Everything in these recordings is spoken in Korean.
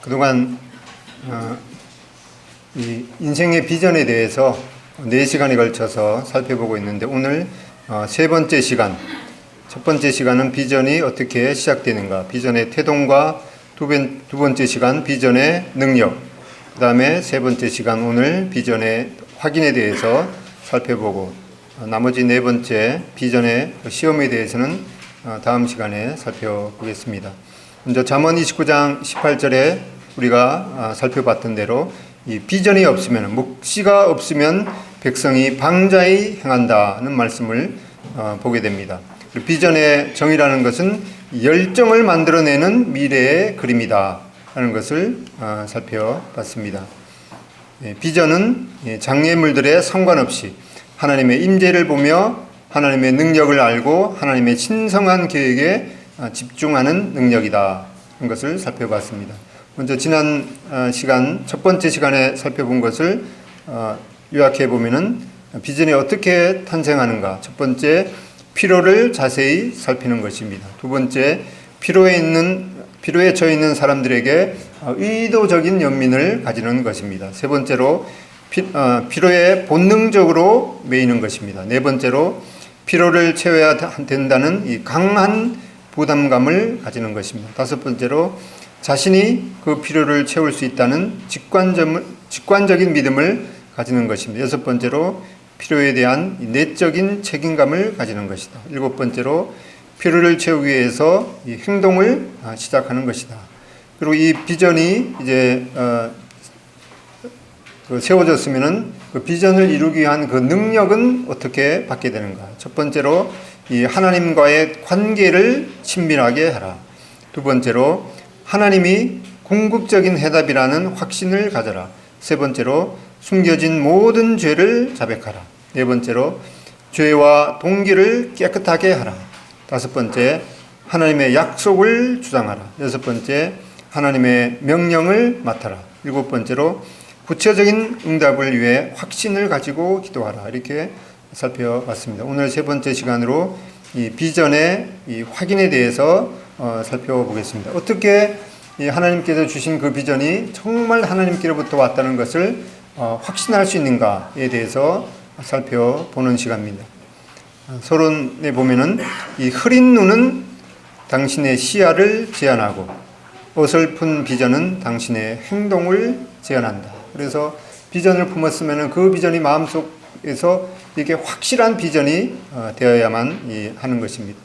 그동안 이 인생의 비전에 대해서 4시간에 걸쳐서 살펴보고 있는데 오늘 세 번째 시간, 첫 번째 시간은 비전이 어떻게 시작되는가, 비전의 태동과 두 번째 시간 비전의 능력, 그 다음에 세 번째 시간 오늘 비전의 확인에 대해서 살펴보고 나머지 네 번째 비전의 시험에 대해서는 다음 시간에 살펴보겠습니다. 먼저 잠언 29장 18절에 우리가 살펴봤던 대로 이 비전이 없으면, 묵시가 없으면 백성이 방자히 행한다는 말씀을 보게 됩니다. 비전의 정의라는 것은 열정을 만들어내는 미래의 그림이다 하는 것을 살펴봤습니다. 비전은 장애물들에 상관없이 하나님의 임재를 보며 하나님의 능력을 알고 하나님의 신성한 계획에 집중하는 능력이다 하는 것을 살펴봤습니다. 먼저 지난 시간, 첫 번째 시간에 살펴본 것을 요약해 보면은 비전이 어떻게 탄생하는가. 첫 번째, 필요를 자세히 살피는 것입니다. 두 번째, 필요에 처해 있는 사람들에게 의도적인 연민을 가지는 것입니다. 세 번째로, 필요에 본능적으로 매이는 것입니다. 네 번째로, 필요를 채워야 된다는 이 강한 부담감을 가지는 것입니다. 다섯 번째로, 자신이 그 필요를 채울 수 있다는 직관적인 믿음을 가지는 것입니다. 여섯 번째로, 필요에 대한 내적인 책임감을 가지는 것이다. 일곱 번째로, 필요를 채우기 위해서 이 행동을 시작하는 것이다. 그리고 이 비전이 이제 세워졌으면은 그 비전을 이루기 위한 그 능력은 어떻게 받게 되는가? 첫 번째로, 이 하나님과의 관계를 친밀하게 하라. 두 번째로, 하나님이 궁극적인 해답이라는 확신을 가져라. 세 번째로, 숨겨진 모든 죄를 자백하라. 네 번째로, 죄와 동기를 깨끗하게 하라. 다섯 번째, 하나님의 약속을 주장하라. 여섯 번째, 하나님의 명령을 맡아라. 일곱 번째로, 구체적인 응답을 위해 확신을 가지고 기도하라. 이렇게 살펴봤습니다. 오늘 세 번째 시간으로 이 비전의 이 확인에 대해서 살펴보겠습니다. 어떻게 하나님께서 주신 그 비전이 정말 하나님께로부터 왔다는 것을 확신할 수 있는가에 대해서 살펴보는 시간입니다. 서론에 보면은 이 흐린 눈은 당신의 시야를 제한하고 어설픈 비전은 당신의 행동을 제한한다. 그래서 비전을 품었으면 그 비전이 마음속에서 이게 확실한 비전이 되어야만 하는 것입니다.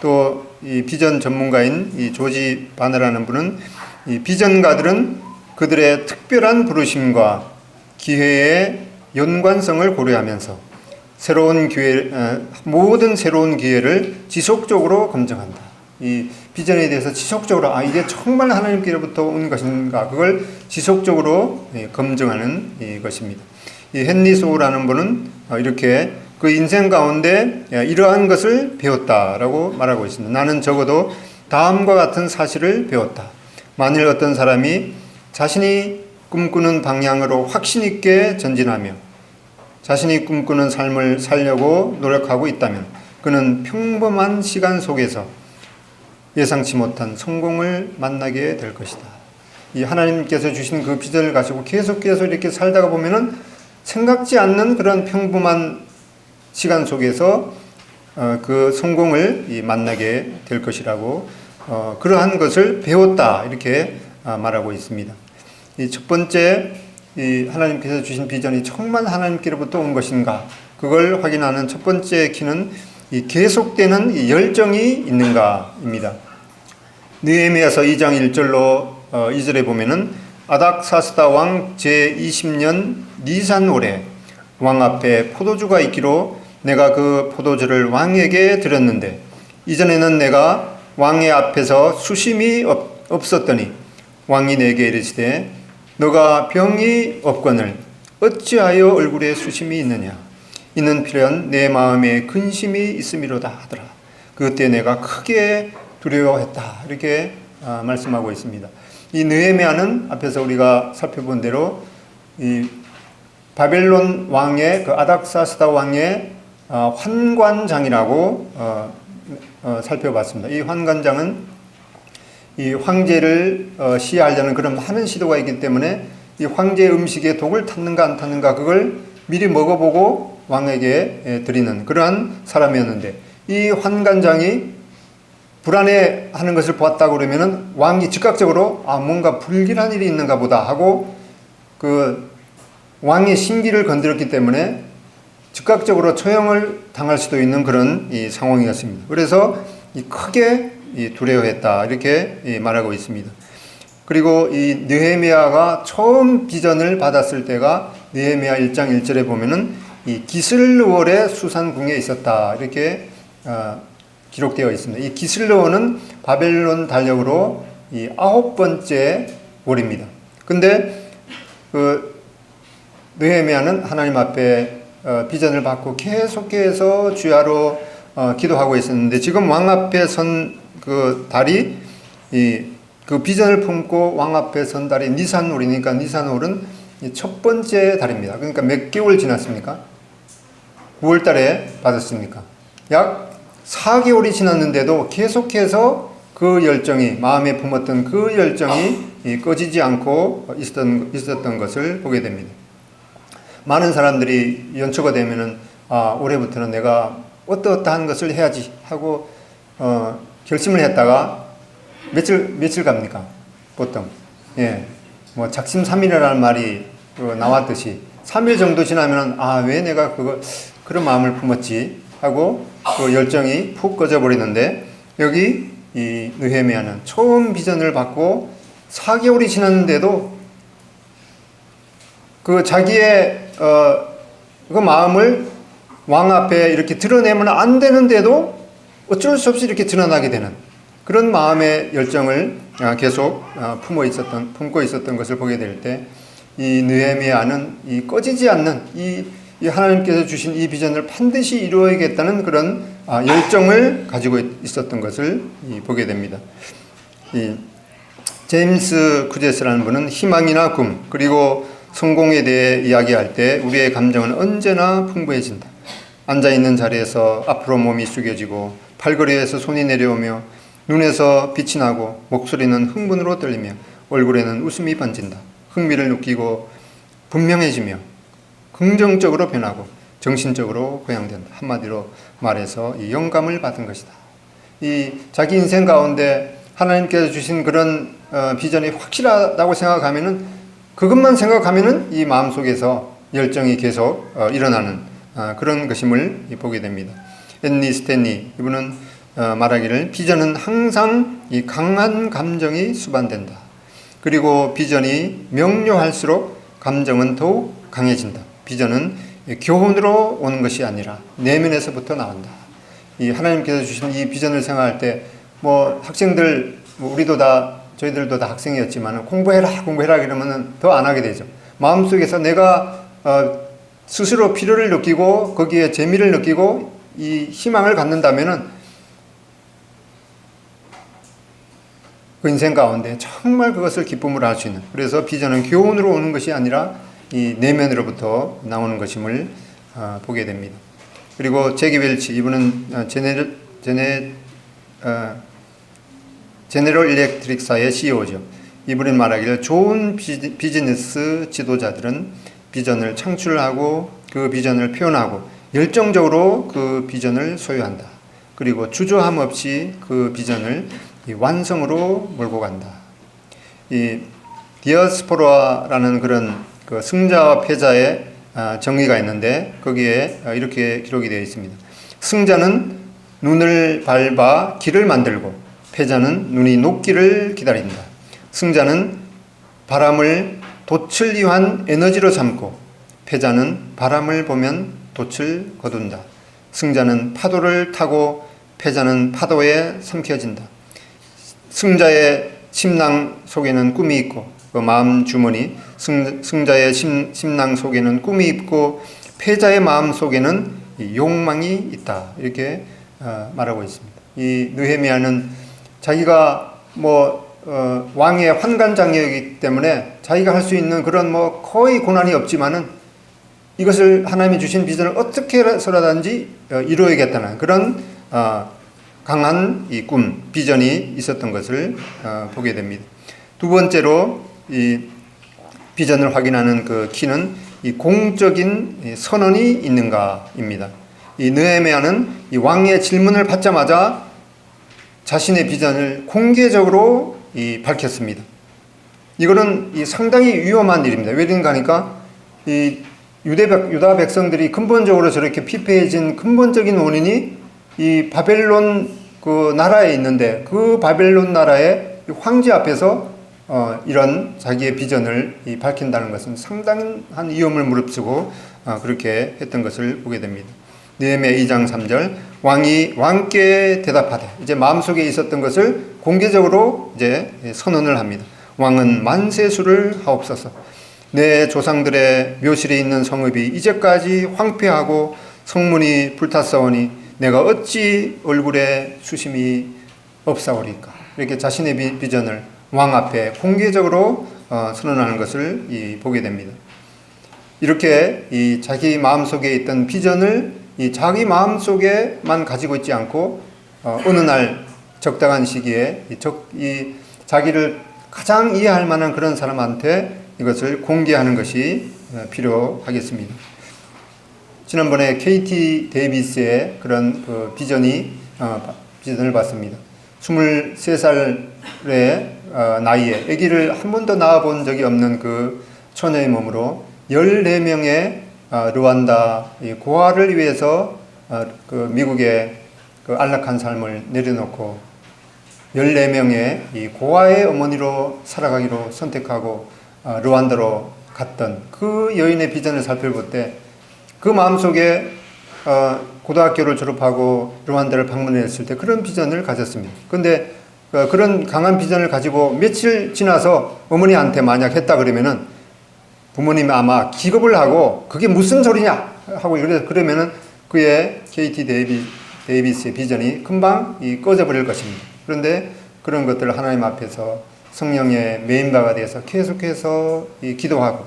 또 이 비전 전문가인 이 조지 바너라는 분은 이 비전가들은 그들의 특별한 부르심과 기회의 연관성을 고려하면서 모든 새로운 기회를 지속적으로 검증한다. 이 비전에 대해서 지속적으로 이게 정말 하나님께로부터 온 것인가, 그걸 지속적으로 검증하는 것입니다. 이 헨리 소우라는 분은 이렇게 그 인생 가운데 이러한 것을 배웠다라고 말하고 있습니다. 나는 적어도 다음과 같은 사실을 배웠다. 만일 어떤 사람이 자신이 꿈꾸는 방향으로 확신 있게 전진하며 자신이 꿈꾸는 삶을 살려고 노력하고 있다면 그는 평범한 시간 속에서 예상치 못한 성공을 만나게 될 것이다. 이 하나님께서 주신 그 비전을 가지고 계속해서 이렇게 살다가 보면은 생각지 않는 그런 평범한 시간 속에서 그 성공을 만나게 될 것이라고 그러한 것을 배웠다 이렇게 말하고 있습니다. 이 첫 번째, 이 하나님께서 주신 비전이 정말 하나님께로부터 온 것인가, 그걸 확인하는 첫 번째 키는 이 계속되는 이 열정이 있는가입니다. 느헤미야서 2장 1절로 2절에 보면은 아닥사스다 왕 제20년 니산월에 왕 앞에 포도주가 있기로 내가 그 포도주를 왕에게 드렸는데 이전에는 내가 왕의 앞에서 수심이 없었더니 왕이 내게 이르시되 너가 병이 없거늘 어찌하여 얼굴에 수심이 있느냐, 이는 필연 내 마음에 근심이 있음이로다 하더라. 그때 내가 크게 두려워했다. 이렇게 말씀하고 있습니다. 이 느헤미야는 앞에서 우리가 살펴본 대로 이 바벨론 왕의 그 아닥사스다 왕의 환관장이라고 살펴봤습니다. 이 환관장은 이 황제를 시해하려는 그런 많은 시도가 있기 때문에 이 황제 음식에 독을 탔는가 안 탔는가 그걸 미리 먹어보고 왕에게 드리는 그러한 사람이었는데, 이 환관장이 불안해하는 것을 보았다고 그러면은 왕이 즉각적으로 뭔가 불길한 일이 있는가 보다 하고 그 왕의 심기를 건드렸기 때문에 즉각적으로 처형을 당할 수도 있는 그런 이 상황이었습니다. 그래서 크게 두려워했다 이렇게 말하고 있습니다. 그리고 이 느헤미야가 처음 비전을 받았을 때가 느헤미야 1장 1절에 보면은 이 기슬르월의 수산궁에 있었다 이렇게 기록되어 있습니다. 이 기슬르월은 바벨론 달력으로 이 9번째 월입니다. 근데 그 느헤미야는 하나님 앞에 비전을 받고 계속해서 주야로 기도하고 있었는데, 지금 왕 앞에 선 그 달이 그 비전을 품고 왕 앞에 선 달이 니산월이니까 니산월은 첫 번째 달입니다. 그러니까 몇 개월 지났습니까? 9월 달에 받았습니까? 약 4개월이 지났는데도 계속해서 그 열정이, 마음에 품었던 그 열정이 꺼지지 않고 있었던 것을 보게 됩니다. 많은 사람들이 연초가 되면은 올해부터는 내가 어떠한 것을 해야지 하고 결심을 했다가 며칠 갑니까? 보통 뭐 작심삼일이라는 말이 나왔듯이 3일 정도 지나면은 왜 내가 그런 마음을 품었지 하고 그 열정이 푹 꺼져 버리는데, 여기 이 느헤미야는 처음 비전을 받고 4개월이 지났는데도 그 자기의 그 마음을 왕 앞에 이렇게 드러내면 안 되는데도 어쩔 수 없이 이렇게 드러나게 되는 그런 마음의 열정을 계속 품고 있었던 것을 보게 될 때, 이 느헤미야는 이 꺼지지 않는 이 하나님께서 주신 이 비전을 반드시 이루어야겠다는 그런 열정을 가지고 있었던 것을 보게 됩니다. 이 제임스 쿠제스라는 분은 희망이나 꿈 그리고 성공에 대해 이야기할 때 우리의 감정은 언제나 풍부해진다. 앉아있는 자리에서 앞으로 몸이 숙여지고 팔걸이에서 손이 내려오며 눈에서 빛이 나고 목소리는 흥분으로 떨리며 얼굴에는 웃음이 번진다. 흥미를 느끼고 분명해지며 긍정적으로 변하고 정신적으로 고양된다. 한마디로 말해서 이 영감을 받은 것이다. 이 자기 인생 가운데 하나님께서 주신 그런 비전이 확실하다고 생각하면은, 그것만 생각하면은 이 마음속에서 열정이 계속 일어나는 그런 것임을 보게 됩니다. 앤니 스탠리 이분은 말하기를 비전은 항상 이 강한 감정이 수반된다. 그리고 비전이 명료할수록 감정은 더욱 강해진다. 비전은 교훈으로 오는 것이 아니라 내면에서부터 나온다. 이 하나님께서 주신 이 비전을 생각할 때 뭐 학생들, 저희들도 다 학생이었지만 공부해라 그러면은 더 안 하게 되죠. 마음속에서 내가 스스로 필요를 느끼고 거기에 재미를 느끼고 이 희망을 갖는다면은 그 인생 가운데 정말 그것을 기쁨으로 할 수 있는, 그래서 비전은 교훈으로 오는 것이 아니라 이 내면으로부터 나오는 것임을 보게 됩니다. 그리고 제기 웰치 이분은 제네럴 일렉트릭사의 CEO죠. 이분은 말하기를 좋은 비즈니스 지도자들은 비전을 창출하고 그 비전을 표현하고 열정적으로 그 비전을 소유한다. 그리고 주저함 없이 그 비전을 완성으로 몰고 간다. 이 디아스포라라는 그런 그 승자와 패자의 정의가 있는데 거기에 이렇게 기록이 되어 있습니다. 승자는 눈을 밟아 길을 만들고 패자는 눈이 녹기를 기다린다. 승자는 바람을 돛을 위한 에너지로 삼고 패자는 바람을 보면 돛을 거둔다. 승자는 파도를 타고 패자는 파도에 삼켜진다. 승자의 심낭 속에는 꿈이 있고 그 마음 주머니, 승자의 심낭 속에는 꿈이 있고 패자의 마음 속에는 욕망이 있다. 이렇게 말하고 있습니다. 이 느헤미야는 자기가 왕의 환관장이기 때문에 자기가 할 수 있는 그런 거의 고난이 없지만은 이것을 하나님이 주신 비전을 어떻게 해서라든지 이루어야겠다는 그런 강한 이 꿈, 비전이 있었던 것을 보게 됩니다. 두 번째로 이 비전을 확인하는 그 키는 이 공적인 선언이 있는가입니다. 이 느헤미야는 이 왕의 질문을 받자마자 자신의 비전을 공개적으로 밝혔습니다. 이거는 상당히 위험한 일입니다. 왜 그런가 하니까 이 유다 백성들이 근본적으로 저렇게 피폐해진 근본적인 원인이 이 바벨론 그 나라에 있는데, 그 바벨론 나라의 황제 앞에서 이런 자기의 비전을 밝힌다는 것은 상당한 위험을 무릅쓰고 그렇게 했던 것을 보게 됩니다. 느헤미야 2장 3절, 왕이 왕께 대답하되, 이제 마음속에 있었던 것을 공개적으로 이제 선언을 합니다. 왕은 만세수를 하옵소서. 내 조상들의 묘실에 있는 성읍이 이제까지 황폐하고 성문이 불탔사오니 내가 어찌 얼굴에 수심이 없사오리까. 이렇게 자신의 비전을 왕 앞에 공개적으로 선언하는 것을 보게 됩니다. 이렇게 자기 마음속에 있던 비전을 자기 마음속에만 가지고 있지 않고 어느 날 적당한 시기에 자기를 가장 이해할 만한 그런 사람한테 이것을 공개하는 것이 필요하겠습니다. 지난번에 KT 데이비스의 그런 그 비전을 봤습니다. 23살의 나이에 아기를 한 번도 낳아본 적이 없는 그 처녀의 몸으로 14명의 르완다 고아를 위해서 그 미국의 그 안락한 삶을 내려놓고 14명의 이 고아의 어머니로 살아가기로 선택하고 르완다로 갔던 그 여인의 비전을 살펴볼 때 그 마음속에 고등학교를 졸업하고 르완다를 방문했을 때 그런 비전을 가졌습니다. 그런데 그런 강한 비전을 가지고 며칠 지나서 어머니한테 만약 했다 그러면은 부모님이 아마 기겁을 하고 그게 무슨 소리냐 하고 그러면은 그의 KT 데이비스의 비전이 금방 꺼져버릴 것입니다. 그런데 그런 것들을 하나님 앞에서 성령의 메인바가 돼서 계속해서 기도하고,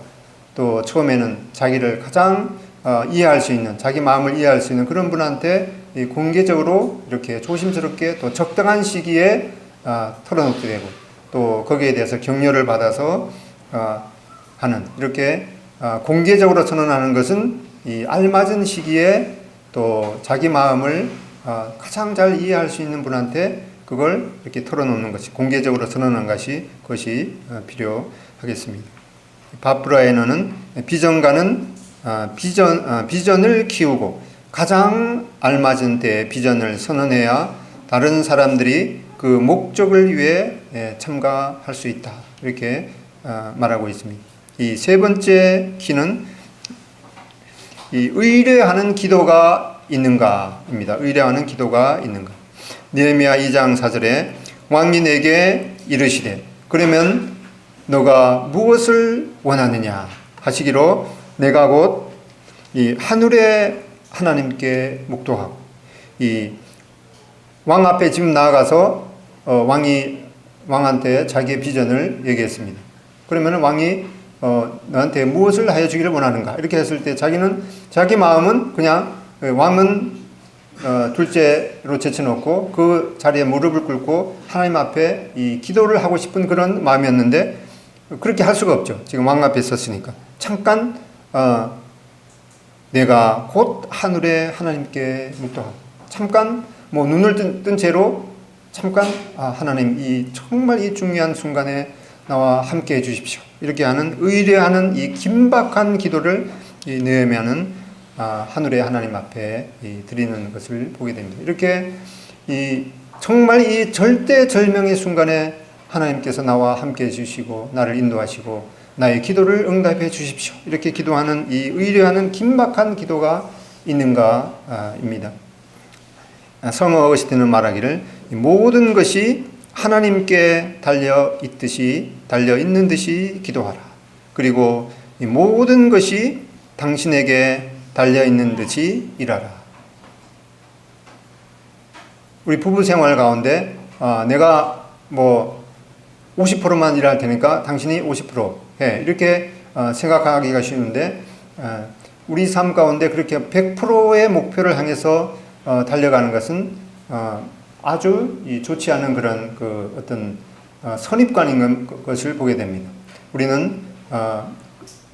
또 처음에는 자기를 가장 이해할 수 있는, 자기 마음을 이해할 수 있는 그런 분한테 공개적으로 이렇게 조심스럽게 또 적당한 시기에 털어놓게 되고, 또 거기에 대해서 격려를 받아서 하는, 이렇게 공개적으로 선언하는 것은 이 알맞은 시기에 또 자기 마음을 가장 잘 이해할 수 있는 분한테 그걸 이렇게 털어놓는 것이, 공개적으로 선언하는 것이 필요하겠습니다. 밥 브라이너는 비전가는 비전을 키우고 가장 알맞은 때에 비전을 선언해야 다른 사람들이 그 목적을 위해 참가할 수 있다, 이렇게 말하고 있습니다. 이 세 번째 키는 의뢰하는 기도가 있는가입니다. 의뢰하는 기도가 있는가. 느헤미야 2장 4절에 왕이 내게 이르시되 그러면 너가 무엇을 원하느냐 하시기로 내가 곧 이 하늘의 하나님께 묵도하고, 이 왕 앞에 지금 나아가서 왕한테 자기의 비전을 얘기했습니다. 그러면 왕이 너한테 무엇을 하여 주기를 원하는가 이렇게 했을 때 자기 마음은 그냥 왕은 둘째로 제쳐놓고 그 자리에 무릎을 꿇고 하나님 앞에 이 기도를 하고 싶은 그런 마음이었는데, 그렇게 할 수가 없죠. 지금 왕 앞에 섰으니까. 잠깐 내가 곧 하늘의 하나님께 묵도하고, 잠깐 눈을 뜬 채로 잠깐 하나님 정말 이 중요한 순간에 나와 함께 해 주십시오, 이렇게 하는 의뢰하는 이 긴박한 기도를 느헤미야는 하늘의 하나님 앞에 드리는 것을 보게 됩니다. 이렇게 정말 이 절대절명의 순간에 하나님께서 나와 함께 해주시고 나를 인도하시고 나의 기도를 응답해 주십시오, 이렇게 기도하는 이 의뢰하는 긴박한 기도가 있는가입니다. 성어 어거스틴은 말하기를 모든 것이 하나님께 달려 있는 듯이 기도하라. 그리고 이 모든 것이 당신에게 달려 있는 듯이 일하라. 우리 부부 생활 가운데 내가 50%만 일할 테니까 당신이 50% 해, 이렇게 생각하기가 쉬운데 우리 삶 가운데 그렇게 100%의 목표를 향해서 달려가는 것은 아주 좋지 않은 그런 그 어떤 선입관인 것을 보게 됩니다. 우리는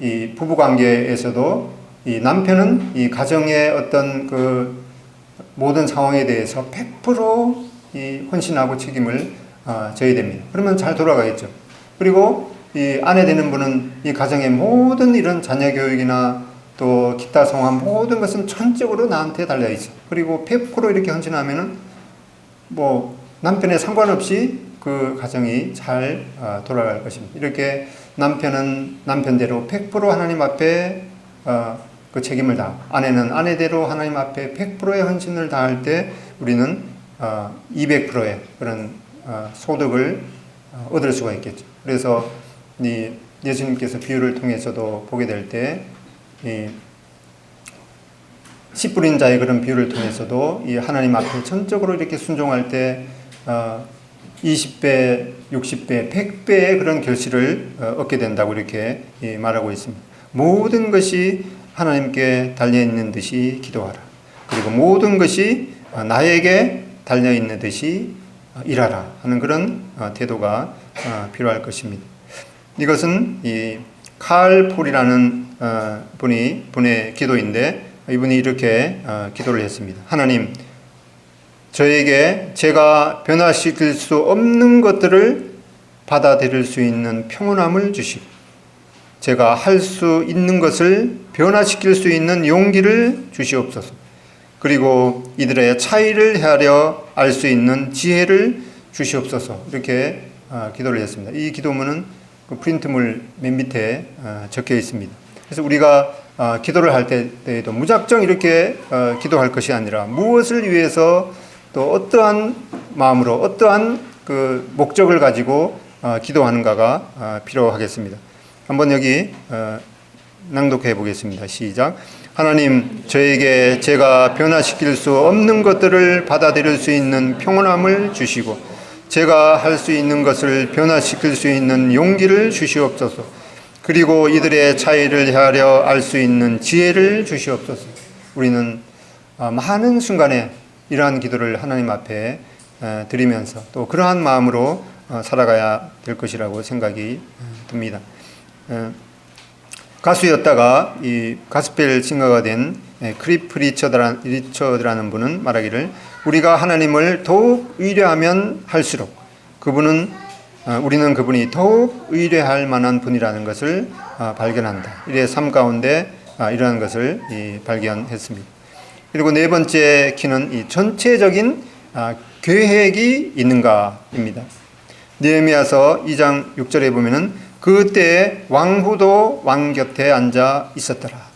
이 부부 관계에서도 이 남편은 이 가정의 어떤 그 모든 상황에 대해서 100% 이 헌신하고 책임을 져야 됩니다. 그러면 잘 돌아가겠죠. 그리고 이 아내 되는 분은 이 가정의 모든 이런 자녀 교육이나 또 기타 상황 모든 것은 전적으로 나한테 달려 있어. 그리고 100% 이렇게 헌신하면은 뭐 남편에 상관없이 그 가정이 잘 돌아갈 것입니다. 이렇게 남편은 남편대로 100% 하나님 앞에 그 책임을 다하고 아내는 아내대로 하나님 앞에 100%의 헌신을 다할 때 우리는 200%의 그런 소득을 얻을 수가 있겠죠. 그래서 이 예수님께서 비유를 통해서도 보게 될 때 이 씨 뿌린 자의 그런 비유를 통해서도 이 하나님 앞에 전적으로 이렇게 순종할 때 20배, 60배, 100배의 그런 결실을 얻게 된다고 이렇게 말하고 있습니다. 모든 것이 하나님께 달려있는 듯이 기도하라. 그리고 모든 것이 나에게 달려있는 듯이 일하라 하는 그런 태도가 필요할 것입니다. 이것은 이 칼 폴이라는 분의 기도인데 이분이 이렇게 기도를 했습니다. 하나님, 저에게 제가 변화시킬 수 없는 것들을 받아들일 수 있는 평온함을 주시고 제가 할 수 있는 것을 변화시킬 수 있는 용기를 주시옵소서. 그리고 이들의 차이를 헤아려 알 수 있는 지혜를 주시옵소서. 이렇게 기도를 했습니다. 이 기도문은 그 프린트물 맨 밑에 적혀 있습니다. 그래서 우리가 기도를 할 때에도 무작정 이렇게 기도할 것이 아니라 무엇을 위해서 또 어떠한 마음으로 어떠한 그 목적을 가지고 기도하는가가 필요하겠습니다. 한번 여기 낭독해 보겠습니다. 시작. 하나님, 저에게 제가 변화시킬 수 없는 것들을 받아들일 수 있는 평온함을 주시고 제가 할 수 있는 것을 변화시킬 수 있는 용기를 주시옵소서. 그리고 이들의 차이를 헤아려 알 수 있는 지혜를 주시옵소서. 우리는 많은 순간에 이러한 기도를 하나님 앞에 드리면서 또 그러한 마음으로 살아가야 될 것이라고 생각이 듭니다. 가수였다가 이 가스펠 싱어가 된 크리프 리처드라는 분은 말하기를 우리가 하나님을 더욱 의뢰하면 할수록 우리는 그분이 더욱 의뢰할 만한 분이라는 것을 발견한다. 이래 삶 가운데 이러한 것을 발견했습니다. 그리고 네 번째 키는 이 전체적인 계획이 있는가입니다. 느헤미야서 2장 6절에 보면은 그때 왕후도 왕 곁에 앉아 있었더라.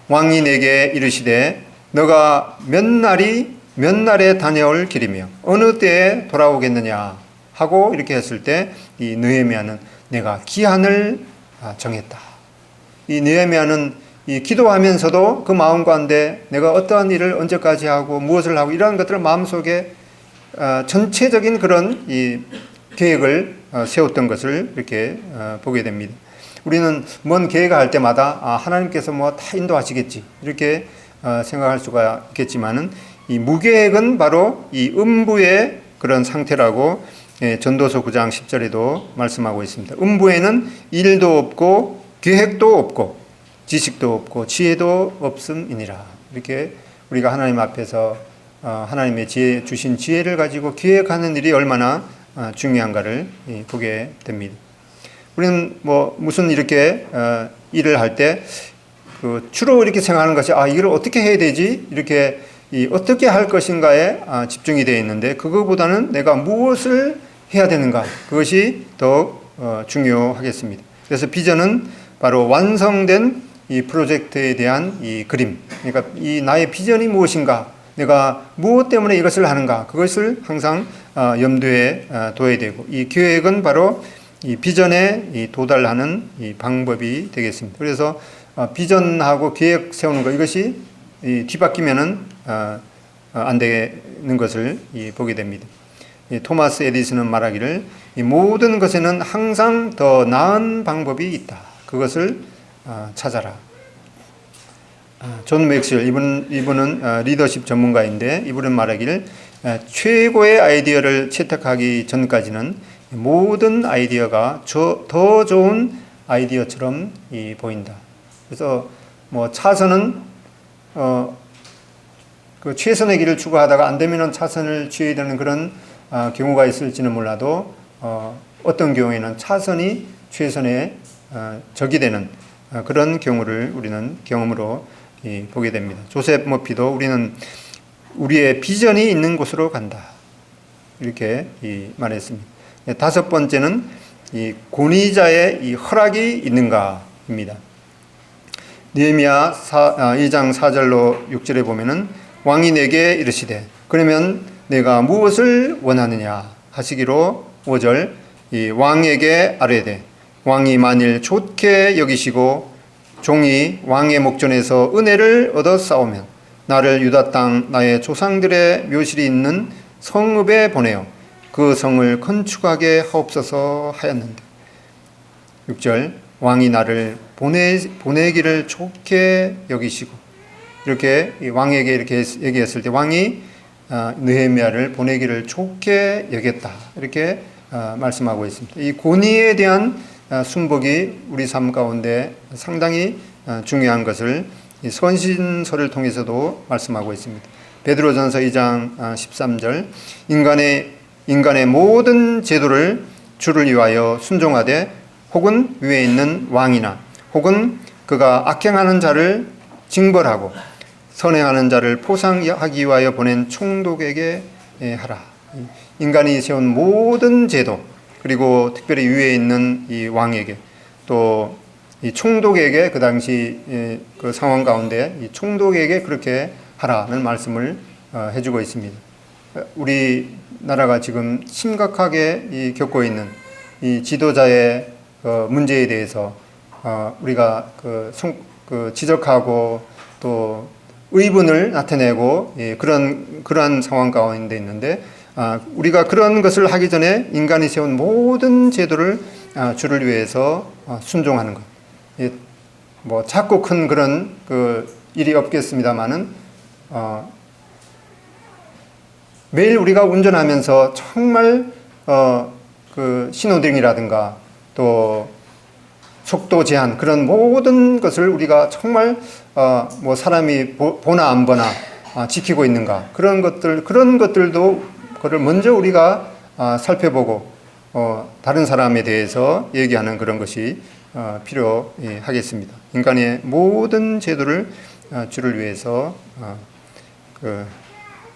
왕이 내게 이르시되 너가 몇 날에 다녀올 길이며 어느 때에 돌아오겠느냐 하고 이렇게 했을 때 이 느헤미야는 내가 기한을 정했다. 이 느헤미야는 이 기도하면서도 그 마음 가운데 내가 어떠한 일을 언제까지 하고 무엇을 하고 이러한 것들을 마음속에 전체적인 그런 이 계획을 세웠던 것을 이렇게 보게 됩니다. 우리는 뭔 계획을 할 때마다 하나님께서 뭐 다 인도하시겠지 이렇게 생각할 수가 있겠지만은 이 무계획은 바로 이 음부의 그런 상태라고 전도서 9장 10절에도 말씀하고 있습니다. 음부에는 일도 없고 계획도 없고 지식도 없고 지혜도 없음이니라. 이렇게 우리가 하나님 앞에서 하나님의 주신 지혜를 가지고 계획하는 일이 얼마나 중요한가를 보게 됩니다. 우리는 뭐 무슨 이렇게 일을 할 때 주로 이렇게 생각하는 것이 이걸 어떻게 해야 되지? 이렇게 어떻게 할 것인가에 집중이 되어 있는데 그거보다는 내가 무엇을 해야 되는가 그것이 더욱 중요하겠습니다. 그래서 비전은 바로 완성된 이 프로젝트에 대한 이 그림, 그러니까 이 나의 비전이 무엇인가, 내가 무엇 때문에 이것을 하는가 그것을 항상 염두에 둬야 되고 이 계획은 바로 이 비전에 도달하는 이 방법이 되겠습니다. 그래서 비전하고 계획 세우는 것 이것이 뒤바뀌면은 안 되는 것을 보게 됩니다. 토마스 에디슨은 말하기를 이 모든 것에는 항상 더 나은 방법이 있다. 그것을 찾아라. 존 맥스웰 이분은 리더십 전문가인데 이분은 말하기를 최고의 아이디어를 채택하기 전까지는 모든 아이디어가 더 좋은 아이디어처럼 보인다. 그래서 뭐 차선은 그 최선의 길을 추구하다가 안 되면은 차선을 취해야 되는 그런 경우가 있을지는 몰라도 어떤 경우에는 차선이 최선의 적이 되는 그런 경우를 우리는 경험으로 보게 됩니다. 조셉 머피도 우리는 우리의 비전이 있는 곳으로 간다. 이렇게 말했습니다. 다섯 번째는 이 권위자의 이 허락이 있는가입니다. 느헤미야 2장 4절로 6절에 보면은 왕이 내게 이르시되 그러면 내가 무엇을 원하느냐 하시기로 5절 이 왕에게 아뢰되 왕이 만일 좋게 여기시고 종이 왕의 목전에서 은혜를 얻어 싸우면 나를 유다 땅 나의 조상들의 묘실이 있는 성읍에 보내어 그 성을 건축하게 하옵소서 하였는데 6절 왕이 나를 보내기를 좋게 여기시고 이렇게 왕에게 이렇게 얘기했을 때 왕이 느헤미야를 보내기를 좋게 여겼다 이렇게 말씀하고 있습니다. 이 권위에 대한 순복이 우리 삶 가운데 상당히 중요한 것을 이 선신서를 통해서도 말씀하고 있습니다. 베드로전서 2장 13절 인간의 모든 제도를 주를 위하여 순종하되 혹은 위에 있는 왕이나 혹은 그가 악행하는 자를 징벌하고 선행하는 자를 포상하기 위하여 보낸 총독에게 하라. 인간이 세운 모든 제도 그리고 특별히 위에 있는 이 왕에게 또 이 총독에게 그 당시 그 상황 가운데 이 총독에게 그렇게 하라는 말씀을 해주고 있습니다. 우리나라가 지금 심각하게 겪고 있는 이 지도자의 문제에 대해서 우리가 지적하고 또 의분을 나타내고 그러한 상황 가운데 있는데 우리가 그런 것을 하기 전에 인간이 세운 모든 제도를 주를 위해서 순종하는 것. 뭐 작고 큰 그런 일이 없겠습니다만은 매일 우리가 운전하면서 정말 신호등이라든가 또 속도 제한 그런 모든 것을 우리가 정말 뭐 사람이 보나 안 보나 지키고 있는가 그런 것들도 그걸 먼저 우리가 살펴보고 다른 사람에 대해서 얘기하는 그런 것이 필요하겠습니다. 인간의 모든 제도를 주를 위해서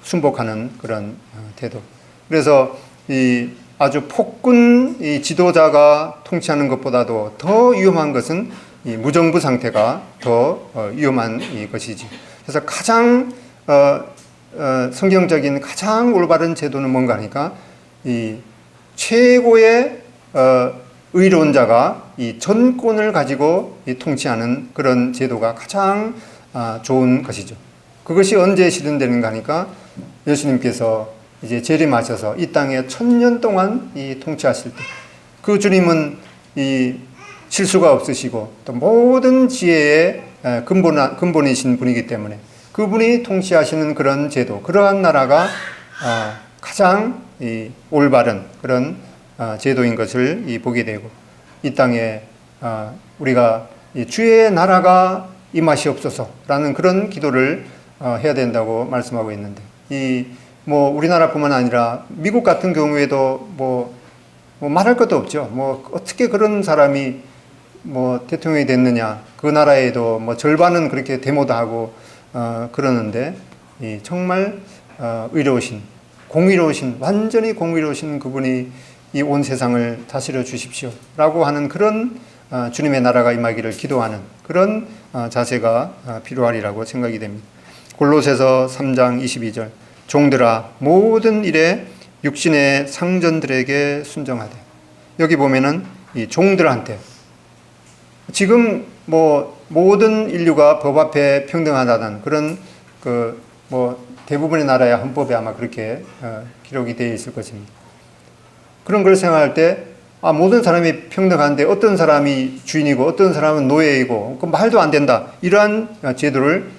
순복하는 그런 태도. 그래서 이 아주 폭군 이 지도자가 통치하는 것보다도 더 위험한 것은 이 무정부 상태가 더 위험한 것이지. 그래서 가장 성경적인 가장 올바른 제도는 뭔가 하니까 이 최고의 의로운 자가 이 전권을 가지고 통치하는 그런 제도가 가장 좋은 것이죠. 그것이 언제 실현되는가 하니까 예수님께서 이제 재림하셔서 이 땅에 1000년 동안 통치하실 때 그 주님은 이 실수가 없으시고 또 모든 지혜의 근본이신 분이기 때문에 그분이 통치하시는 그런 제도, 그러한 나라가 가장 올바른 그런 제도인 것을 보게 되고 이 땅에 우리가 주의 나라가 임하시옵소서라는 그런 기도를 해야 된다고 말씀하고 있는데 뭐 우리나라뿐만 아니라 미국 같은 경우에도 뭐 말할 것도 없죠. 뭐 어떻게 그런 사람이 뭐 대통령이 됐느냐. 그 나라에도 뭐 절반은 그렇게 데모도 하고 그러는데 정말 의로우신 공의로우신 완전히 공의로우신 그분이 이 온 세상을 다스려 주십시오라고 하는 그런 주님의 나라가 임하기를 기도하는 그런 자세가 필요하리라고 생각이 됩니다. 골로새서 3장 22절 종들아 모든 일에 육신의 상전들에게 순종하되 여기 보면은 이 종들한테 지금 뭐 모든 인류가 법 앞에 평등하다는 그런 뭐 대부분의 나라의 헌법에 아마 그렇게 기록이 되어 있을 것입니다. 그런 걸 생각할 때 모든 사람이 평등한데 어떤 사람이 주인이고 어떤 사람은 노예이고 그 말도 안 된다. 이러한 제도를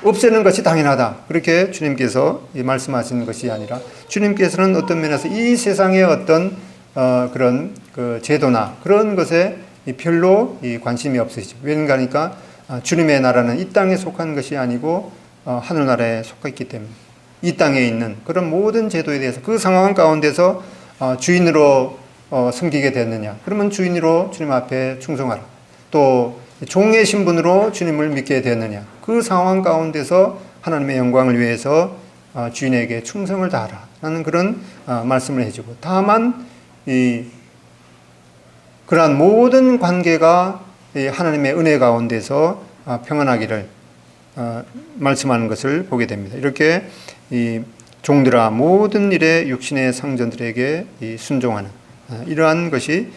없애는 것이 당연하다. 그렇게 주님께서 말씀하시는 것이 아니라 주님께서는 어떤 면에서 이 세상의 어떤 그런 그 제도나 그런 것에 별로 관심이 없으시죠. 왜냐하니까 주님의 나라는 이 땅에 속한 것이 아니고 하늘나라에 속해 있기 때문에 이 땅에 있는 그런 모든 제도에 대해서 그 상황 가운데서 주인으로 섬기게 됐느냐. 그러면 주인으로 주님 앞에 충성하라. 또 종의 신분으로 주님을 믿게 되었느냐. 그 상황 가운데서 하나님의 영광을 위해서 주인에게 충성을 다하라. 라는 그런 말씀을 해주고 다만 그러한 모든 관계가 하나님의 은혜 가운데서 평안하기를 말씀하는 것을 보게 됩니다. 이렇게 종들아 모든 일에 육신의 상전들에게 순종하는 이러한 것이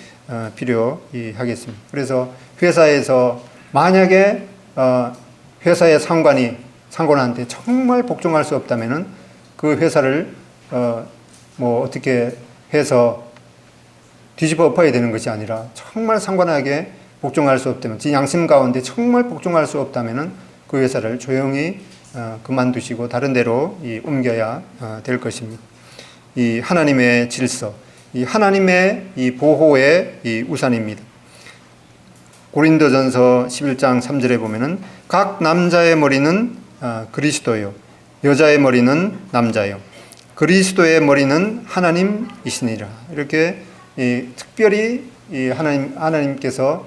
필요하겠습니다. 그래서 회사에서 만약에 회사의 상관한테 정말 복종할 수 없다면은 그 회사를 뭐 어떻게 해서 뒤집어 엎어야 되는 것이 아니라 정말 상관에게 복종할 수 없다면, 지 양심 가운데 정말 복종할 수 없다면은 그 회사를 조용히 그만두시고 다른 데로 옮겨야 될 것입니다. 이 하나님의 질서, 이 하나님의 이 보호의 이 우산입니다. 고린도전서 11장 3절에 보면은 각 남자의 머리는 그리스도요, 여자의 머리는 남자요, 그리스도의 머리는 하나님이시니라. 이렇게 특별히 하나님께서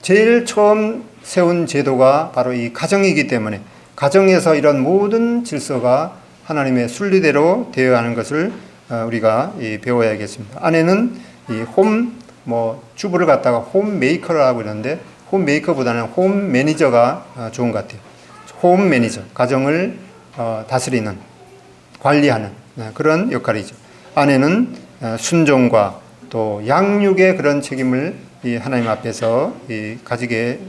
제일 처음 세운 제도가 바로 이 가정이기 때문에 가정에서 이런 모든 질서가 하나님의 순리대로 되어야 하는 것을 우리가 배워야겠습니다. 아내는 주부를 갖다가 홈 메이커라고 그러는데 홈 메이커보다는 홈 매니저가 좋은 것 같아요. 홈 매니저, 가정을 다스리는, 관리하는 그런 역할이죠. 아내는 순종과 또 양육의 그런 책임을 하나님 앞에서 가지게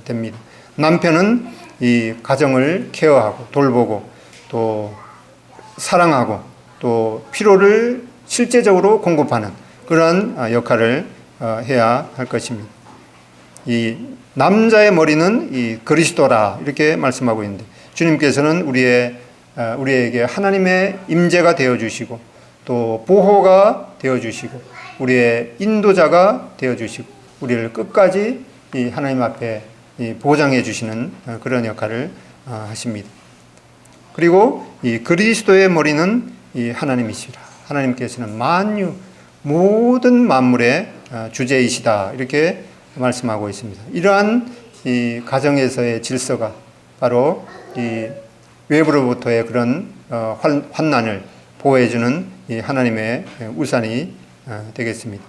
됩니다. 남편은 이 가정을 케어하고 돌보고 또 사랑하고 또 필요를 실제적으로 공급하는 그런 역할을 해야 할 것입니다. 이 남자의 머리는 이 그리스도라 이렇게 말씀하고 있는데 주님께서는 우리에게 하나님의 임재가 되어 주시고 또 보호가 되어 주시고 우리의 인도자가 되어 주시고 우리를 끝까지 이 하나님 앞에 보장해 주시는 그런 역할을 하십니다. 그리고 이 그리스도의 머리는 이 하나님이시라. 하나님께서는 모든 만물의 주제이시다. 이렇게 말씀하고 있습니다. 이러한 이 가정에서의 질서가 바로 이 외부로부터의 그런 환난을 보호해주는 이 하나님의 우산이 되겠습니다.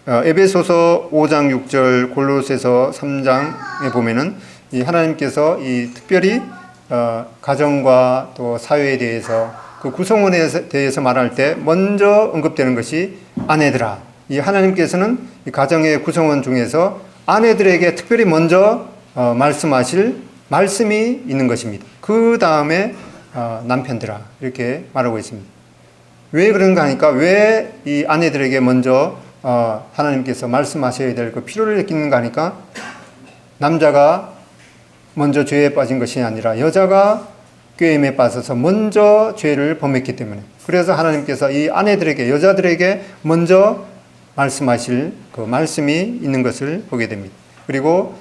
에베소서 5장 6절, 골로새서 3장에 보면은 이 하나님께서 이 특별히 가정과 또 사회에 대해서 그 구성원에 대해서 말할 때 먼저 언급되는 것이 아내들아. 이 하나님께서는 이 가정의 구성원 중에서 아내들에게 특별히 먼저 말씀하실 말씀이 있는 것입니다. 그 다음에 남편들아 이렇게 말하고 있습니다. 왜 그런가 하니까 왜 이 아내들에게 먼저 하나님께서 말씀하셔야 될 그 필요를 느끼는가 하니까 남자가 먼저 죄에 빠진 것이 아니라 여자가 꾀임에 빠져서 먼저 죄를 범했기 때문에 그래서 하나님께서 이 아내들에게 여자들에게 먼저 말씀하실 그 말씀이 있는 것을 보게 됩니다. 그리고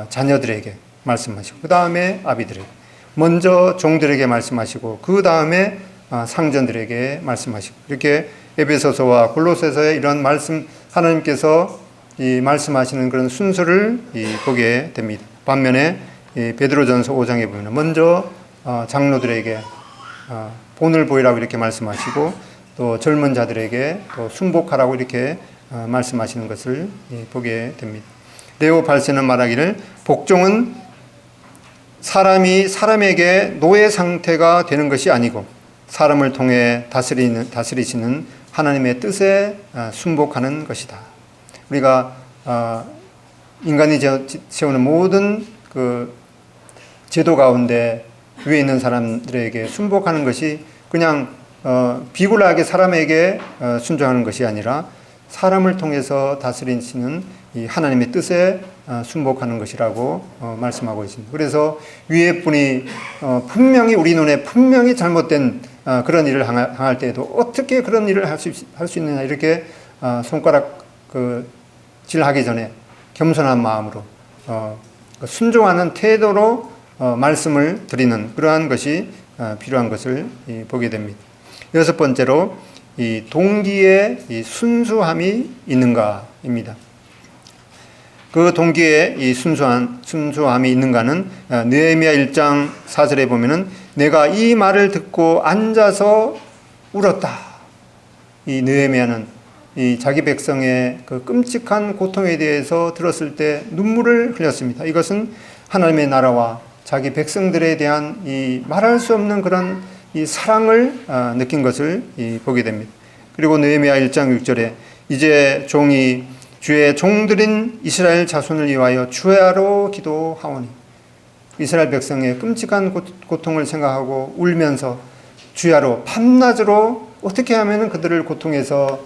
자녀들에게 말씀하시고 그 다음에 아비들에게 먼저 종들에게 말씀하시고 그 다음에 상전들에게 말씀하시고 이렇게 에베소서와 골로새서의 이런 말씀 하나님께서 이 말씀하시는 그런 순서를 보게 됩니다. 반면에 베드로전서 5장에 보면 먼저 장로들에게 본을 보이라고 이렇게 말씀하시고 또 젊은 자들에게 또 순복하라고 이렇게 말씀하시는 것을 보게 됩니다. 레오 8세는 말하기를 복종은 사람이 사람에게 노예 상태가 되는 것이 아니고 사람을 통해 다스리시는 하나님의 뜻에 순복하는 것이다. 우리가 인간이 세우는 모든 그 제도 가운데 위에 있는 사람들에게 순복하는 것이 그냥 비굴하게 사람에게 순종하는 것이 아니라 사람을 통해서 다스리시는 이 하나님의 뜻에 순복하는 것이라고 말씀하고 있습니다. 그래서 위에 분이 분명히 우리 눈에 분명히 잘못된 그런 일을 행할 때에도 어떻게 그런 일을 할 수 있느냐 이렇게 손가락 질하기 전에 겸손한 마음으로 순종하는 태도로 말씀을 드리는 그러한 것이 필요한 것을 보게 됩니다. 여섯 번째로 이 동기에 이 순수함이 있는가입니다. 그 동기에 이 순수함이 있는가는 느헤미야 1장 4절에 보면은 내가 이 말을 듣고 앉아서 울었다. 이 느헤미야는 이 자기 백성의 그 끔찍한 고통에 대해서 들었을 때 눈물을 흘렸습니다. 이것은 하나님의 나라와 자기 백성들에 대한 이 말할 수 없는 그런 이 사랑을 느낀 것을 보게 됩니다. 그리고 느헤미야 1장 6절에 이제 종이 주의 종들인 이스라엘 자손을 위하여 주야로 기도하오니 이스라엘 백성의 끔찍한 고통을 생각하고 울면서 주야로 밤낮으로 어떻게 하면 그들을 고통에서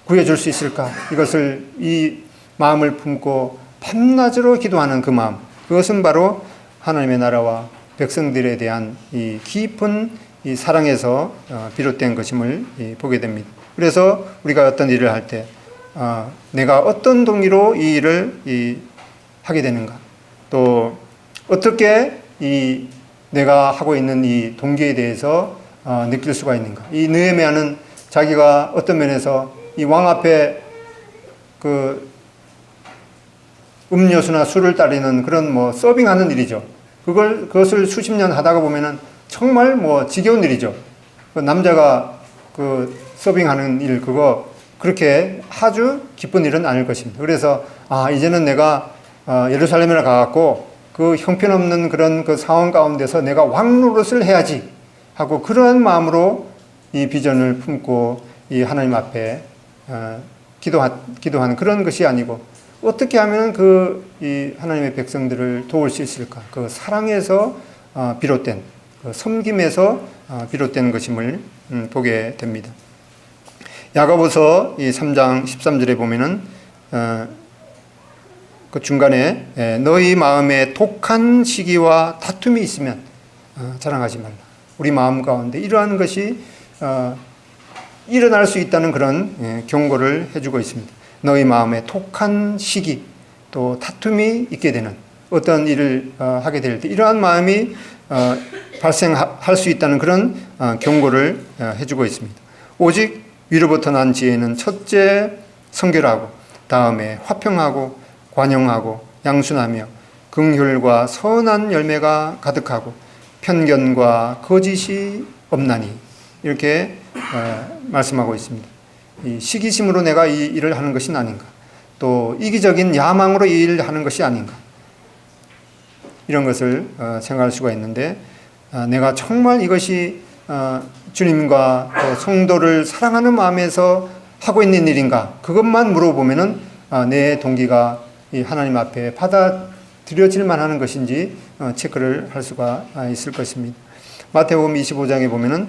구해줄 수 있을까 이것을 이 마음을 품고 밤낮으로 기도하는 그 마음 그것은 바로 하나님의 나라와 백성들에 대한 이 깊은 이 사랑에서 비롯된 것임을 보게 됩니다. 그래서 우리가 어떤 일을 할 때 내가 어떤 동기로 이 일을 하게 되는가 또 어떻게 이 내가 하고 있는 이 동기에 대해서 느낄 수가 있는가. 이 느헤미야는 자기가 어떤 면에서 이 왕 앞에 그 음료수나 술을 따르는 그런 뭐 서빙하는 일이죠. 그것을 수십 년 하다가 보면은 정말 뭐 지겨운 일이죠. 그 남자가 그 서빙하는 일 그거 그렇게 아주 기쁜 일은 아닐 것입니다. 그래서 이제는 내가 예루살렘에 가갖고 그 형편없는 그런 그 상황 가운데서 내가 왕 노릇을 해야지 하고 그러한 마음으로 이 비전을 품고 이 하나님 앞에 기도하는 그런 것이 아니고 어떻게 하면 이 하나님의 백성들을 도울 수 있을까? 그 사랑에서 비롯된 그 섬김에서 비롯된 것임을 보게 됩니다. 야고보서 이 3장 13절에 보면은 그 중간에 너희 마음에 독한 시기와 다툼이 있으면 자랑하지 말라. 우리 마음 가운데 이러한 것이 일어날 수 있다는 그런 경고를 해주고 있습니다. 너희 마음에 독한 시기 또 다툼이 있게 되는 어떤 일을 하게 될 때 이러한 마음이 발생할 수 있다는 그런 경고를 해주고 있습니다. 오직 위로부터 난 지혜는 첫째 성결하고 다음에 화평하고 관용하고 양순하며 긍휼과 선한 열매가 가득하고 편견과 거짓이 없나니 이렇게 말씀하고 있습니다. 이 시기심으로 내가 이 일을 하는 것이 아닌가 또 이기적인 야망으로 이 일을 하는 것이 아닌가 이런 것을 생각할 수가 있는데 내가 정말 이것이 주님과 또 성도를 사랑하는 마음에서 하고 있는 일인가 그것만 물어보면은 내 동기가 이 하나님 앞에 받아들여질만 하는 것인지 체크를 할 수가 있을 것입니다. 마태복음 25장에 보면은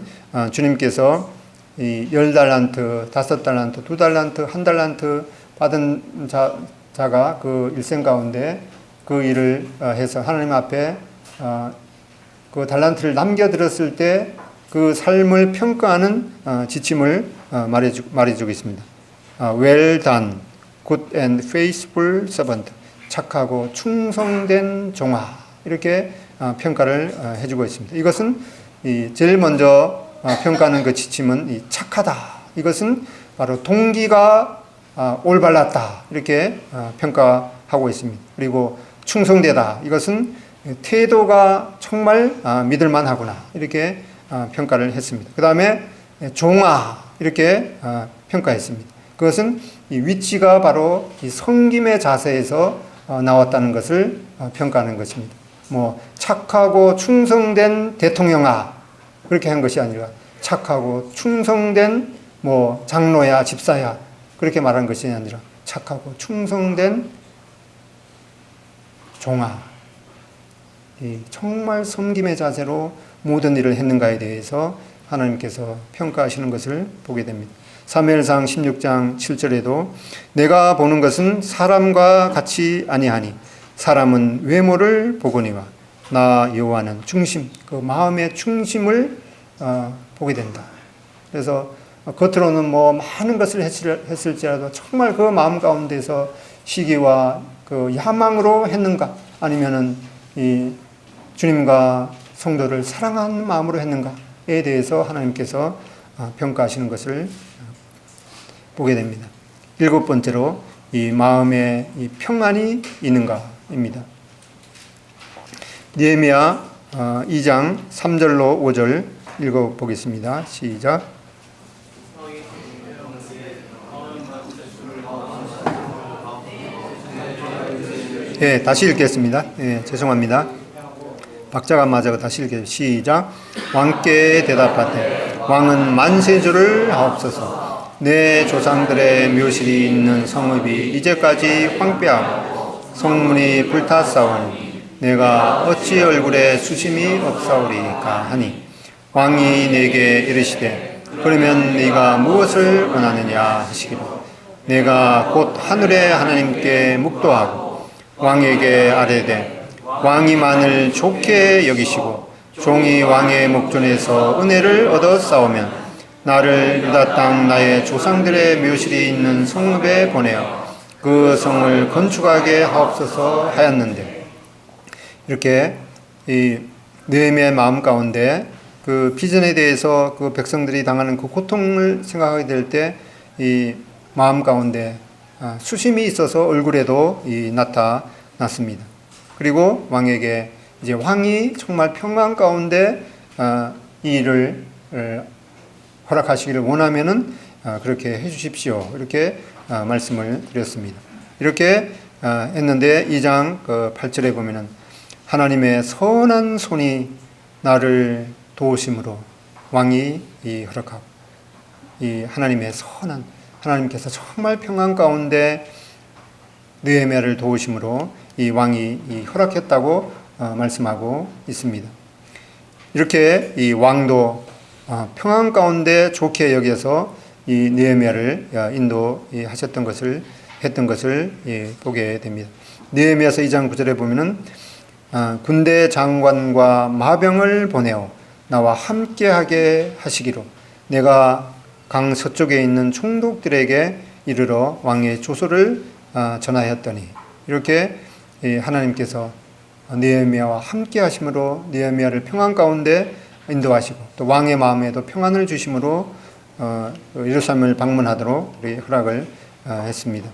주님께서 이 10달란트, 5달란트, 2달란트, 1달란트 받은 자가 그 일생 가운데 그 일을 해서 하나님 앞에 그 달란트를 남겨들었을 때 그 삶을 평가하는 지침을 말해주고 있습니다. Well done, good and faithful servant. 착하고 충성된 종아. 이렇게 평가를 해주고 있습니다. 이것은 제일 먼저 평가하는 그 지침은 착하다. 이것은 바로 동기가 올바랐다. 이렇게 평가하고 있습니다. 그리고 충성되다. 이것은 태도가 정말 믿을만하구나. 이렇게 평가를 했습니다. 그 다음에 종아. 이렇게 평가했습니다. 그것은 이 위치가 바로 이 섬김의 자세에서 나왔다는 것을 평가하는 것입니다. 뭐 착하고 충성된 대통령아 그렇게 한 것이 아니라 착하고 충성된 뭐 장로야 집사야 그렇게 말한 것이 아니라 착하고 충성된 종아 이 정말 섬김의 자세로 모든 일을 했는가에 대해서 하나님께서 평가하시는 것을 보게 됩니다. 사무엘상 16장 7절에도 내가 보는 것은 사람과 같이 아니하니 사람은 외모를 보거니와 나 여호와는 중심, 그 마음의 중심을 보게 된다. 그래서 겉으로는 뭐 많은 것을 했을지라도 정말 그 마음 가운데서 시기와 그 야망으로 했는가, 아니면은 이 주님과 성도를 사랑하는 마음으로 했는가에 대해서 하나님께서 평가하시는 것을 보게 됩니다. 7번째로 이 마음에 이 평안이 있는가입니다. 느헤미야 2장 3절로 5절 읽어보겠습니다. 시작. 예, 다시 읽겠습니다. 예, 죄송합니다. 박자가 안 맞아서 다시 읽겠습니다. 시작. 왕께 대답하되 왕은 만세주를 하옵소서. 내 조상들의 묘실이 있는 성읍이 이제까지 황폐하고 성문이 불타싸우니 내가 어찌 얼굴에 수심이 없사오리까 하니 왕이 내게 이르시되 그러면 네가 무엇을 원하느냐 하시기로 내가 곧 하늘의 하나님께 묵도하고 왕에게 아뢰되 왕이 만일 좋게 여기시고 종이 왕의 목전에서 은혜를 얻어 싸우면 나를 유다 땅 나의 조상들의 묘실이 있는 성읍에 보내어 그 성을 건축하게 하옵소서 하였는데, 이렇게 이 느헤미야의 마음 가운데 그 비전에 대해서 그 백성들이 당하는 그 고통을 생각하게 될 때 이 마음 가운데 수심이 있어서 얼굴에도 나타났습니다. 그리고 왕에게 이제 왕이 정말 평안 가운데 이 일을 허락하시기를 원하면은 그렇게 해주십시오. 이렇게 말씀을 드렸습니다. 이렇게 했는데 2장 8절에 보면은 하나님의 선한 손이 나를 도우심으로 왕이 허락하고, 이 하나님의 선한, 하나님께서 정말 평안 가운데 느헤미야를 도우심으로 이 왕이 허락했다고 말씀하고 있습니다. 이렇게 이 왕도 평안 가운데 좋게 여기서 이 느헤미야를 인도하셨던 것을 했던 것을 보게 됩니다. 느헤미야서 2장 9절에 보면은 군대 장관과 마병을 보내어 나와 함께하게 하시기로 내가 강 서쪽에 있는 총독들에게 이르러 왕의 조소를 전하였더니, 이렇게 하나님께서 느헤미야와 함께 하심으로 느헤미야를 평안 가운데 인도하시고 또 왕의 마음에도 평안을 주심으로 예루살렘을 방문하도록 허락을 했습니다.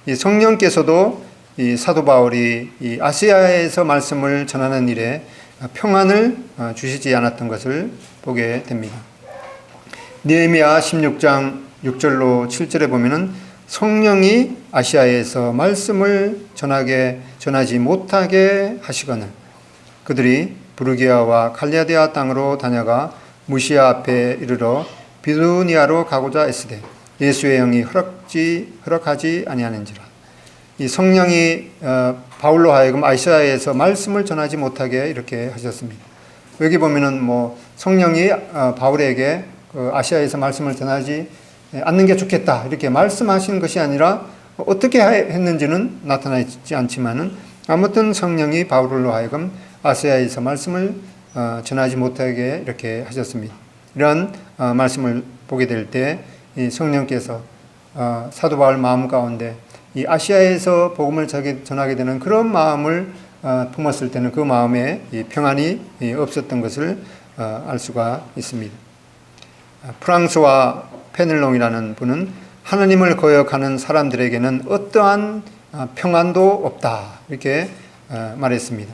이 성령께서도 이 사도 바울이 이 아시아에서 말씀을 전하는 일에 평안을 주시지 않았던 것을 보게 됩니다. 느헤미야 16장 6절로 7절에 보면은 성령이 아시아에서 말씀을 전하지 못하게 하시거늘 그들이 부르기아와 갈라디아 땅으로 다녀가 무시아 앞에 이르러 비두니아로 가고자 애쓰되 예수의 영이 허락하지 아니하는지라. 이 성령이 바울로 하여금 아시아에서 말씀을 전하지 못하게 이렇게 하셨습니다. 여기 보면은 뭐 성령이 바울에게 아시아에서 말씀을 전하지 않는 게 좋겠다 이렇게 말씀하신 것이 아니라 어떻게 했는지는 나타나지 않지만은 아무튼 성령이 바울로 하여금 아시아에서 말씀을 전하지 못하게 이렇게 하셨습니다. 이런 말씀을 보게 될 때 이 성령께서 사도 바울 마음 가운데 이 아시아에서 복음을 전하게 되는 그런 마음을 품었을 때는 그 마음에 이 평안이 없었던 것을 알 수가 있습니다. 프랑스와 페넬롱이라는 분은 하나님을 거역하는 사람들에게는 어떠한 평안도 없다 이렇게 말했습니다.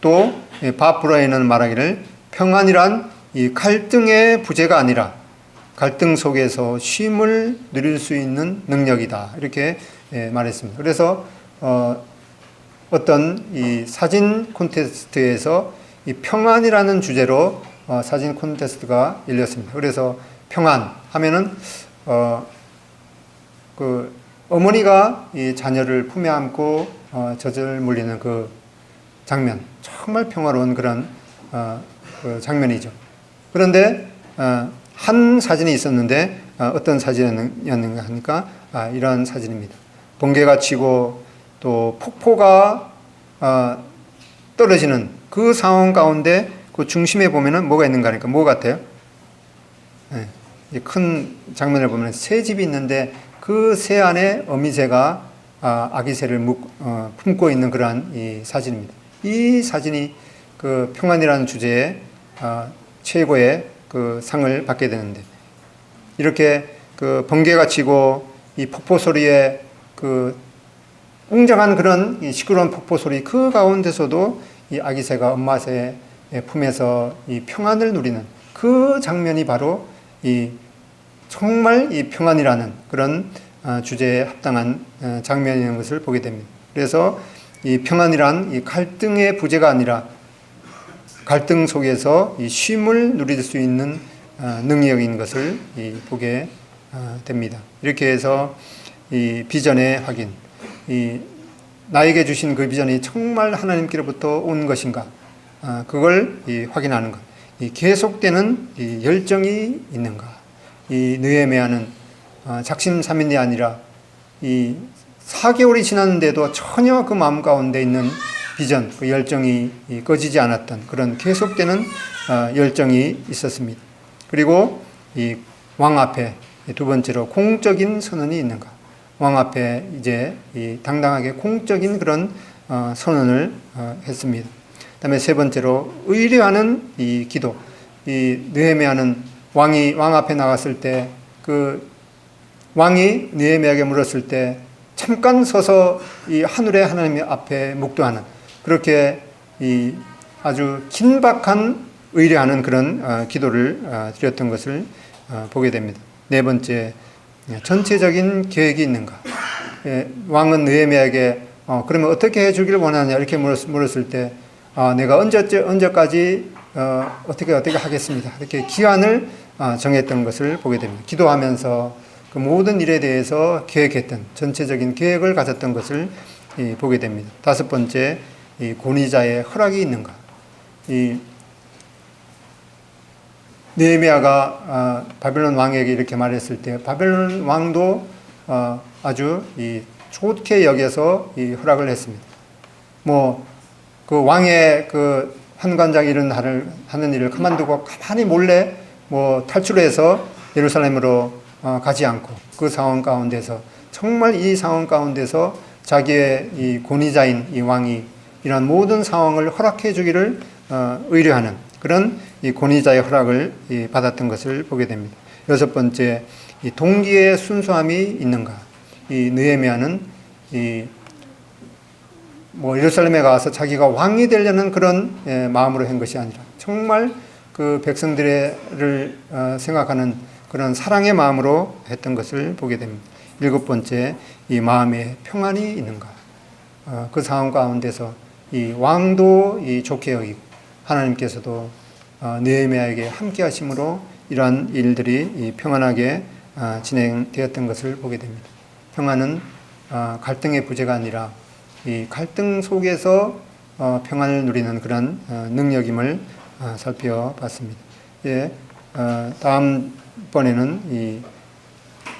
또 바프로에는 말하기를 평안이란 이 갈등의 부재가 아니라 갈등 속에서 쉼을 누릴 수 있는 능력이다 이렇게 말했습니다. 그래서 어떤 이 사진 콘테스트에서 이 평안이라는 주제로 사진 콘테스트가 열렸습니다. 그래서 평안 하면은 그 어머니가 이 자녀를 품에 안고 젖을 물리는 그 장면, 정말 평화로운 그런 그 장면이죠. 그런데 한 사진이 있었는데 어떤 사진이었는가 하니까 이런 사진입니다. 번개가 치고 또 폭포가 떨어지는 그 상황 가운데 그 중심에 보면은 뭐가 있는가 하니까 뭐 같아요? 큰 장면을 보면 새 집이 있는데 그 새 안에 어미새가 아기 새를 품고 있는 그러한 이 사진입니다. 이 사진이 그 평안이라는 주제에 최고의 그 상을 받게 되는데, 이렇게 그 번개가 치고 이 폭포 소리에 그 웅장한 그런 이 시끄러운 폭포 소리 그 가운데서도 이 아기 새가 엄마 새의 품에서 이 평안을 누리는 그 장면이 바로 이 정말 이 평안이라는 그런 주제에 합당한 장면이라는 것을 보게 됩니다. 그래서 이 평안이란 이 갈등의 부재가 아니라 갈등 속에서 이 쉼을 누릴 수 있는 능력인 것을 보게 됩니다. 이렇게 해서 이 비전의 확인, 이 나에게 주신 그 비전이 정말 하나님께로부터 온 것인가, 그걸 확인하는 것, 이 계속되는 이 열정이 있는가, 이 느헤미야는 작심삼일이 아니라 이 4개월이 지났는데도 전혀 그 마음 가운데 있는 비전, 그 열정이 꺼지지 않았던 그런 계속되는 열정이 있었습니다. 그리고 이 왕 앞에 두 번째로 공적인 선언이 있는가. 왕 앞에 이제 당당하게 공적인 그런 선언을 했습니다. 그다음에 세 번째로 의뢰하는 이 기도. 이 느헤미야는 왕 앞에 나갔을 때 그 왕이 느헤미야에게 물었을 때 잠깐 서서 이 하늘의 하나님 앞에 묵도하는, 그렇게 이 아주 긴박한 의뢰하는 그런 기도를 드렸던 것을 보게 됩니다. 네 번째, 전체적인 계획이 있는가. 왕은 느헤미야에게 그러면 어떻게 해주기를 원하느냐 이렇게 물었을 때 내가 언제까지 어떻게 하겠습니다. 이렇게 기한을 정했던 것을 보게 됩니다. 기도하면서 그 모든 일에 대해서 계획했던 전체적인 계획을 가졌던 것을 보게 됩니다. 다섯 번째, 이 권위자의 허락이 있는가. 이 느헤미야가 바벨론 왕에게 이렇게 말했을 때 바벨론 왕도 아주 좋게 여겨서 허락을 했습니다. 뭐 그 왕의 그 환관장 이런 하는 일을 그만두고 가만히 몰래 뭐 탈출해서 예루살렘으로 가지 않고 그 상황 가운데서 정말 이 상황 가운데서 자기의 이 권위자인 이 왕이 이런 모든 상황을 허락해 주기를 의뢰하는 그런 이 권위자의 허락을 받았던 것을 보게 됩니다. 여섯 번째, 이 동기의 순수함이 있는가. 이 느헤미야는 뭐 예루살렘에 가서 자기가 왕이 되려는 그런 마음으로 한 것이 아니라 정말 그 백성들을 생각하는 그런 사랑의 마음으로 했던 것을 보게 됩니다. 일곱 번째, 이 마음에 평안이 있는가. 그 상황 가운데서 이 왕도 좋게 여기고 하나님께서도 느헤미야에게 함께 하심으로 이러한 일들이 평안하게 진행되었던 것을 보게 됩니다. 평안은 갈등의 부재가 아니라 이 갈등 속에서 평안을 누리는 그런 능력임을 살펴봤습니다. 예, 다음번에는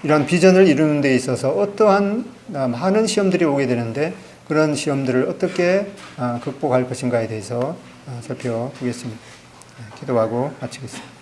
이런 비전을 이루는 데 있어서 어떠한 많은 시험들이 오게 되는데 그런 시험들을 어떻게 극복할 것인가에 대해서 살펴보겠습니다. 기도하고 마치겠습니다.